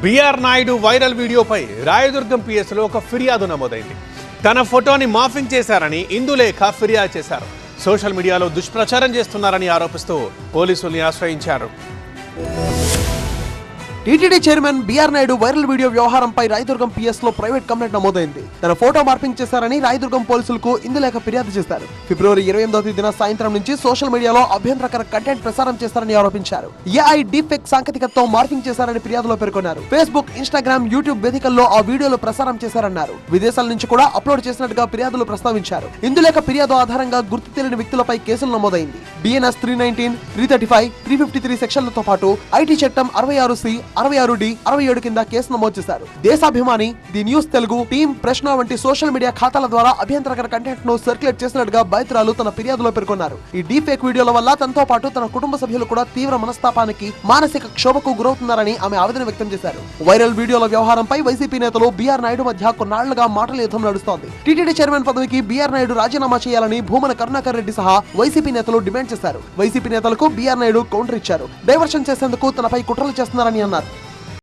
BR Naidu viral వీడియోపై రాయదుర్గం పిఎస్లో ఒక ఫిర్యాదు నమోదైంది. తన ఫోటోని మాఫింగ్ చేశారని ఇందులేఖ ఫిర్యాదు చేశారు. సోషల్ మీడియాలో దుష్ప్రచారం చేస్తున్నారని ఆరోపిస్తూ పోలీసుల్ని ఆశ్రయించారు. TTD chairman BR Naidu viral video వ్యవహారంపై రాయదుర్గం పిఎస్ లో ప్రైవేట్ కంప్లైంట్ నమోదైంది. తన ఫోటో మార్పింగ్ చేశారని రాయదుర్గం పోలీసులకు ఇందులేఖ ఫిర్యాదు చేశారు. ఫిబ్రవరి 28వ తేదీన సాయంత్రం నుంచి సోషల్ మీడియాలో అభ్యంతరకర కంటెంట్ ప్రసారం చేస్తారని ఆరోపించారు. ఏఐ డీప్ఫేక్ సాంకేతికతతో మార్పింగ్ చేశారని ఫిర్యాదులో పేర్కొన్నారు. ఫేస్బుక్, ఇన్స్టాగ్రామ్, యూట్యూబ్ వేదికల్లో ఆ వీడియోలు ప్రసారం చేశారన్నారు. విదేశాల నుంచి కూడా అప్లోడ్ చేసినట్టుగా ఫిర్యాదులు ప్రస్తావించారు. ఇందులేఖ ఫిర్యాదు ఆధారంగా గుర్తు తెలియని వ్యక్తులపై కేసులు నమోదైంది. BNS 319, 335, 353 సెక్షన్లతో పాటు ఐటీ చట్టం 66C, 66D, 67 కింద కేసు నమోదు చేశారు. Deshabhimani, the news Telugu, team, ప్రశ్న వంటి సోషల్ మీడియా ఖాతాల ద్వారా అభ్యంతరకర కంటెంట్ ను సర్క్యులేట్ చేసినట్టుగా బాధితురాలు తన ఫిర్యాదులో పేర్కొన్నారు. ఈ డీఫేక్ వీడియోల వల్ల తనతో పాటు తన కుటుంబ సభ్యులు కూడా తీవ్ర మనస్తాపానికి, మానసిక క్షోభకు గురవుతున్నారని ఆమె ఆవేదన వ్యక్తం చేశారు. వైరల్ వీడియోల వ్యవహారంపై వైసీపీ నేతలు బిఆర్ నాయుడు మధ్య కొన్నాళ్లుగా మాటల యుద్ధం నడుస్తోంది. టీటీడీ చైర్మన్ పదవికి బిఆర్ నాయుడు రాజీనామా చేయాలని భూమన కరుణాకర్ రెడ్డి సహా వైసీపీ నేతలు డిమాండ్ చేశారు. వైసీపీ నేతలకు బిఆర్ నాయుడు కౌంటర్ ఇచ్చారు. డైవర్షన్ చేసేందుకు తనపై కుట్రలు చేస్తున్నారని అన్నారు.